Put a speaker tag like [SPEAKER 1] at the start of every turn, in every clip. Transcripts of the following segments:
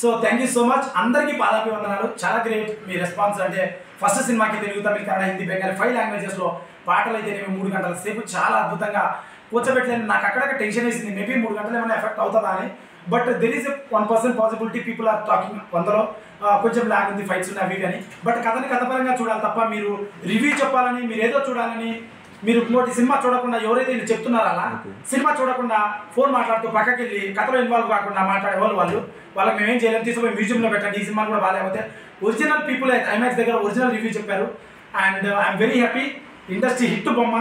[SPEAKER 1] So thank you so much అందరికీ పాదాభివందనాలు. చాలా గ్రేట్ మీ రెస్పాన్స్. అంటే ఫస్ట్ సినిమాకి తెలుగు, తమిళ, కన్నడ, హిందీ, బెంగాలీ 5 లాంగ్వేజెస్లో పాటలు అయితే 3 గంటల సేపు చాలా అద్భుతంగా కూర్చోబెట్టలేదు. నాకు అక్కడక్కడ టెన్షన్ వేసింది, మేబీ 3 గంటలు ఏమైనా ఎఫెక్ట్ అవుతుందా అని. But there is 1% possibility. People are talking 100లో కొంచెం లాగ్ ఉంది, ఫైట్స్ ఉన్నాయి అవి కానీ. బట్ కథని కథపరంగా చూడాలి తప్ప మీరు రివ్యూ చెప్పాలని, మీరు ఏదో చూడాలని, మీరు ఇంకోటి సినిమా చూడకుండా ఎవరైతే వీళ్ళు చెప్తున్నారో అలా సినిమా చూడకుండా ఫోన్ మాట్లాడుతూ పక్కకి వెళ్ళి కథలో ఇన్వాల్వ్ కాకుండా మాట్లాడే వాళ్ళకి మేమేం చేయలేము. తీసుకుపోయి మ్యూజియంలో పెట్టండి. ఈ సినిమా కూడా బాగాలేకపోతే ఒరిజినల్ పీపుల్ అయితే ఐమాక్స్ దగ్గర ఒరిజినల్ రివ్యూ చెప్పారు. And I'm very happy. Industry hit బొమ్మ.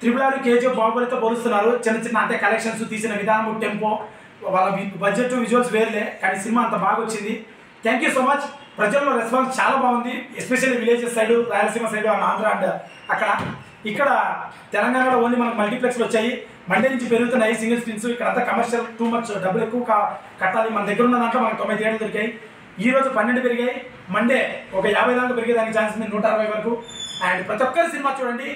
[SPEAKER 1] RRR, KGF, బాహుబలితో పోలుస్తున్నారు. చిన్న చిన్న అంటే కలెక్షన్స్, తీసిన విధానం, టెంపో, వాళ్ళ బడ్జెట్, విజువల్స్ వేర్లే, కానీ సినిమా అంత బాగా వచ్చింది. Thank you so much. ప్రజల్లో రెస్పాన్స్ చాలా బాగుంది. Especially villages side, Rayalaseema side, Andhra and అక్కడ. ఇక్కడ తెలంగాణలో ఓన్లీ మనకు మల్టీప్లెక్స్లు వచ్చాయి. మండే నుంచి పెరుగుతున్నాయి సింగిల్ స్క్రీన్స్. ఇక్కడ అంతా కమర్షియల్, టూ మచ్ డబ్బులు ఎక్కువ కట్టాలి. మన దగ్గర ఉన్న దాంట్లో మనకు 90 థియేటర్లు దొరికాయి. ఈ రోజు 12 పెరిగాయి. మండే ఒక 50 దాకా పెరిగేదానికి ఛాన్స్ ఉంది, 160 వరకు. అండ్ ప్రతి ఒక్కరి సినిమా చూడండి.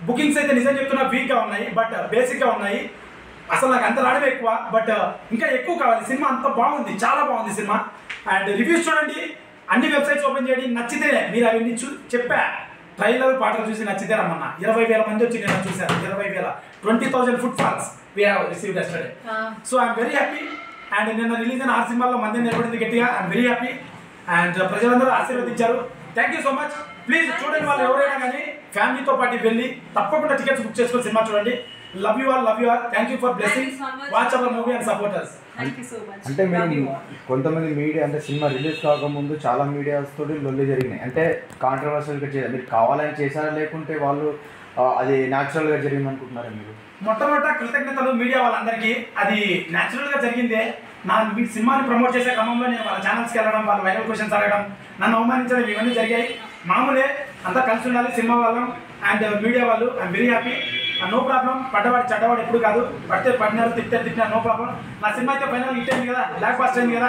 [SPEAKER 1] బుకింగ్స్ అయితే నిజం చెప్తున్నా వీక్గా ఉన్నాయి, బట్ బేసిక్గా ఉన్నాయి. అసలు నాకు అంత రావడమే ఎక్కువ, బట్ ఇంకా ఎక్కువ కావాలి. సినిమా అంత బాగుంది, చాలా బాగుంది సినిమా. అండ్ రివ్యూస్ చూడండి, అన్ని వెబ్సైట్స్ ఓపెన్ చేయండి. నచ్చితే మీరు అవన్నీ చెప్పా. ట్రైలర్, పాటలు చూసి నచ్చితే రమ్మన్నా. 20,000 మంది వచ్చి నేను చూశాను. 20,000, 20,000 foot falls we have received yesterday. So I'm very happy. And నిన్న రిలీజ్ అయిన 6 సినిమాల్లో మంది నిలబడింది గట్టిగా. I'm very happy. అండ్ ప్రజలందరూ ఆశీర్వదించారు. Thank you so much. Please చూడండి, వాళ్ళు ఎవరైనా కానీ ఫ్యామిలీతో పాటు వెళ్ళి తప్పకుండా టికెట్స్ బుక్ చేసుకొని సినిమా చూడండి. Love you all. Thank you for blessings. Watch our movie and support us.
[SPEAKER 2] అంటే మీరు కొంతమంది మీడియా అంటే సినిమా రిలీజ్ కాకముందు చాలా మీడియాస్ తోటి లొల్లి జరిగినాయి. అంటే కాంట్రవర్షియల్గా మీరు కావాలని చేశారా, లేకుంటే వాళ్ళు అది న్యాచురల్గా జరిగింది అనుకుంటున్నారా మీరు?
[SPEAKER 1] మొట్టమొదట కృతజ్ఞతలు మీడియా వాళ్ళందరికీ. అది న్యాచురల్గా జరిగిందే. నా మీ సినిమాని ప్రమోట్ చేసే క్రమంలో నేను వాళ్ళ ఛానల్స్కి వెళ్ళడం, వాళ్ళ వైరల్ క్వశ్చన్స్ అడగడం, నన్ను అవమానించడం, ఇవన్నీ జరిగాయి. మామూలే, అంతా కలిసి ఉండాలి సినిమా వాళ్ళం అండ్ మీడియా వాళ్ళు. I'm very happy. No problem. పడ్డవాడు చెడ్డవాడు ఎప్పుడు కాదు. పడినారు, తిట్టినా నో ప్రాబ్లం. నా సినిమా అయితే ఫైనల్ హిట్ అయింది కదా, బ్లాక్ బస్టర్ అయింది కదా,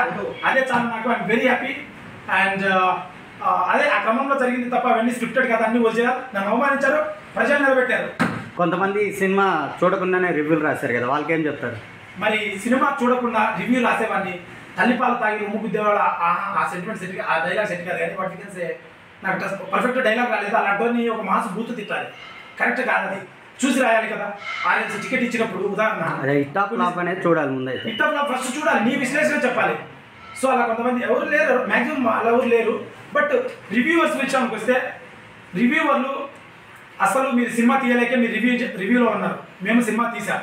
[SPEAKER 1] అదే చాలు నాకు. I'm very happy. అండ్ అదే ఆ క్రమంలో జరిగింది తప్ప అవన్నీ స్క్రిప్టెడ్ కదా, అన్ని ఒరిజినల్. నన్ను అవమానించారు, ప్రజలు నిలబెట్టారు.
[SPEAKER 3] కొంతమంది సినిమా చూడకుండానే రివ్యూలు రాశారు కదా, వాళ్ళకి ఏం చెప్తారు?
[SPEAKER 1] మరి సినిమా చూడకుండా రివ్యూ రాసేవాడిని తల్లిపాలు తాగి ఉమ్ము గుద్దేవాళ్ళ ఆ సెంటిమెంట్ సెట్, ఆ డైలాగ్ సెట్ కాదు. కానీ వాటికి నాకు పర్ఫెక్ట్ డైలాగ్ రాలేదు. అలాంటి ఒక మాస్ బూత్ తిట్టాలి, కరెక్ట్ కాదు. అది చూసి రాయాలి కదా. ఆరెంజ్ టికెట్ ఇచ్చినప్పుడు ఉదాహరణ
[SPEAKER 3] హిట్ ఆఫ్ ఫ్లాప్ అనేది చూడాలి. ముందు
[SPEAKER 1] హిట్ ఆఫ్ ఫ్లాప్ ఫస్ట్ చూడాలి, నీ విశ్లేషణ చెప్పాలి. సో అలా కొంతమంది ఎవరు లేరు, మ్యాక్సిమం అలా ఎవరు లేరు. బట్ రివ్యూవర్స్ విషయానికి వస్తే, రివ్యూవర్లు అసలు మీరు సినిమా తీయలేకే మీరు రివ్యూలో ఉన్నారు. మేము సినిమా తీసాం.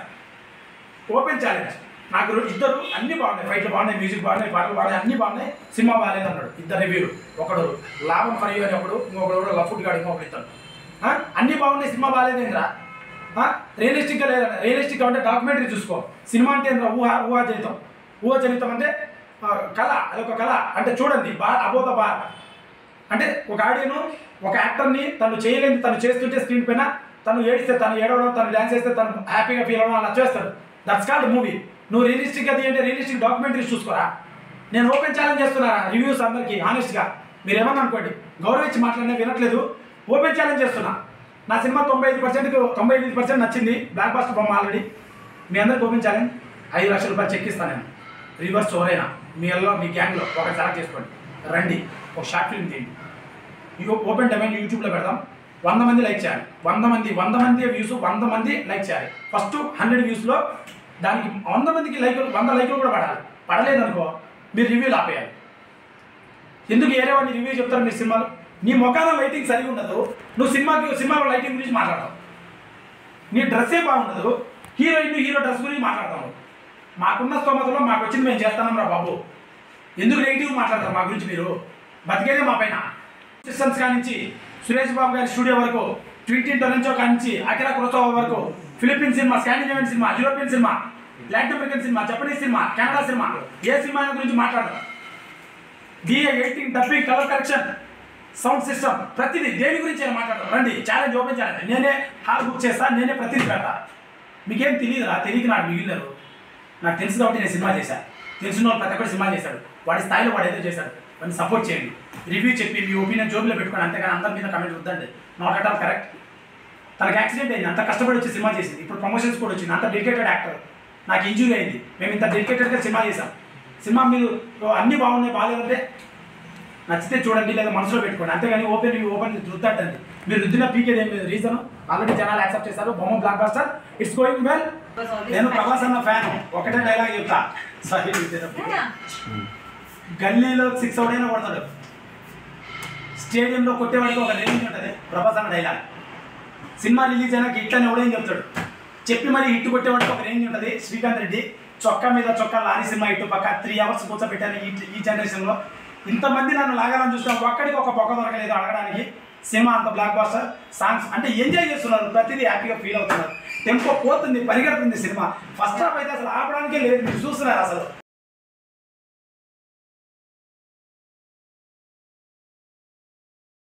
[SPEAKER 1] Open challenge. నాకు ఇద్దరు అన్నీ బాగున్నాయి, ఫైట్లు బాగున్నాయి, మ్యూజిక్ బాగున్నాయి, పాటలు బాగున్నాయి, అన్నీ బాగున్నాయి, సినిమా బాగాలేదు అన్నాడు. ఇద్దరు రివ్యూలు. ఒకడు లాభం ఫరీ అని ఒకడు, ఇంకొకడు లఫుడ్ గాడు, ఇంకొకటి ఇస్తాడు. అన్నీ బాగున్నాయి, సినిమా బాగాలేదేంద్రా. రియలిస్టిక్గా లేదన్న. రియలిస్టిక్గా అంటే డాక్యుమెంటరీ చూసుకో. సినిమా అంటే ఏంద్రా, ఊహాజనితం. ఊహాజనితం అంటే కళ, అదొక కళ. అంటే చూడండి, అబోధ బార్ అంటే ఒక ఆడియను, ఒక యాక్టర్ని తను చేయలేని తను చేస్తుంటే స్క్రీన్ పైన తను ఏడిస్తే, తను ఏడవడం, తను డ్యాన్స్ చేస్తే తను హ్యాపీగా ఫీల్ అవ్వడం, అలా చేస్తాడు. That's called movie. నువ్వు రియలిస్టిక్గా తీయంటే రియలిస్టిక్ డాక్యుమెంటరీస్ చూసుకోరా. నేను ఓపెన్ ఛాలెంజ్ చేస్తున్నారా రివ్యూస్ అందరికీ ఆనెస్ట్గా. మీరు ఏమన్నా అనుకోండి, గౌరవించి మాట్లాడినా వినట్లేదు. ఓపెన్ ఛాలెంజ్ చేస్తున్నా. నా సినిమా 95% నచ్చింది. బ్లాక్ బస్టర్ బొమ్మ ఆల్రెడీ. మీ అందరికి ఓపెన్ ఛాలెంజ్. 5 లక్షల రూపాయలు చెక్ ఇస్తాను నేను. రివర్స్ ఎవరైనా మీ గ్యాంగ్లో ఒకటి సెలెక్ట్ చేసుకోండి, రండి, ఒక షార్ట్ ఫిల్మ్ తీయండి. ఓపెన్ డొమైన్ యూట్యూబ్లో పెడదాం. 100 మంది లైక్ చేయాలి. 100 మంది వ్యూస్, 100 మంది లైక్ చేయాలి. ఫస్ట్ 100 వ్యూస్లో దానికి 100 మందికి 100 లైకులు కూడా పడాలి. పడలేదనుకో మీరు రివ్యూలు ఆపేయాలి. ఎందుకు ఏరే వాడిని రివ్యూ చెప్తారు మీరు సినిమాలు? నీ మొఖాన లైటింగ్ సరిగా ఉండదు, నువ్వు సినిమాలో లైటింగ్ గురించి మాట్లాడతావు. నీ డ్రెస్సే బాగుండదు, హీరో డ్రెస్ గురించి మాట్లాడతావు. మాకున్న స్తోమతలో మాకు వచ్చింది మేము చేస్తాం రా బాబు. ఎందుకు నెగిటివ్ మాట్లాడతారు మా గురించి? మీరు బతికేదే మా పైన. సిస్టమ్స్ కానించి సురేష్ బాబు గారి స్టూడియో వరకు, ట్వింటీన్ టొరెంటో కానించి అకిరా కురోసావా వరకు, Philippine cinema, Scandinavian cinema, European cinema, Latin American cinema, Japanese cinema, Canada cinema, ఏ సినిమా గురించి మాట్లాడతారు? DI, editing, dubbing, colour correction, sound system, ప్రతిదీ దేని గురించి అయినా మాట్లాడతారు. రండి, ఛాలెంజ్ ఓపెన్ ఛాలెంజ్. నేనే హాల్ బుక్ చేస్తాను, నేనే ప్రతిదీ పెడతా. మీకేం తెలియదురా, తెలియక నాకు మిగిలినారు. నాకు తెలుసు కాబట్టి నేను సినిమా చేశాను. తెలిసిన వాళ్ళు ప్రతి ఒక్కరు సినిమా చేశాడు. వాడి స్థాయిలో వాడు ఏదో చేశాడు. వాడిని సపోర్ట్ చేయండి, రివ్యూ చెప్పి మీ ఒపీనియన్ జోబులో పెట్టుకోండి. అంతేగాని అందరి మీద కమెంట్ వద్దండి. Not at all correct. తనకు యాక్సిడెంట్ అయింది, అంత కష్టపడి వచ్చి సినిమా చేసింది. ఇప్పుడు ప్రమోషన్స్ కూడా వచ్చింది. అంత డెడికేటెడ్ యాక్టర్. నాకు ఇంజూరీ అయింది, మేము ఇంత డెడికేటెడ్గా సినిమా చేశాం. సినిమా మీరు అన్నీ బాగున్నాయి బాగాలేదంటే నచ్చితే చూడండి లేదా మనసులో పెట్టుకోండి, అంతేగాని ఓపెన్ రుద్దండి. మీరు రుద్దిన పీకేది ఏం లేదు. రీజన్ ఆల్రెడీ జనాలు యాక్సెప్ట్ చేస్తారు. బొమ్మ block buster, it's going well. నేను ప్రభాస్ అన్న ఫ్యాన్. ఒకటే డైలాగ్ చెప్తా, సారీ గల్లీలో 6 అవుడైనా కొడతాడు, స్టేడియంలో కొట్టేవాడికి ఒక రేంజ్ ఉంటుంది. ప్రభాస్ అన్న డైలాగ్ సినిమా రిలీజ్ అయినాక హిట్ అని ఎవడేం చెప్తాడు, చెప్పి మరి హిట్ కొట్టేవాడికి ఒక రేంజ్ ఉంటుంది. శ్రీకాంత్ రెడ్డి చొక్కా మీద చొక్కా లారీ సినిమా హిట్ పక్క 3 hours కూర్చోబెట్టాను ఈ జనరేషన్లో. ఇంతమంది నన్ను లాగాలని చూస్తాను, ఒక్కడికి ఒక పొగ దొరకలేదు అడగడానికి. సినిమా అంత బ్లాక్ బాస్టర్, సాంగ్స్ అంటే ఎంజాయ్ చేస్తున్నారు, ప్రతిదీ హ్యాపీగా ఫీల్ అవుతున్నారు. టెంపో పోతుంది, పరిగెడుతుంది సినిమా. ఫస్ట్ హాఫ్ అయితే అసలు ఆపడానికే లేదు, మీరు చూస్తున్నారు అసలు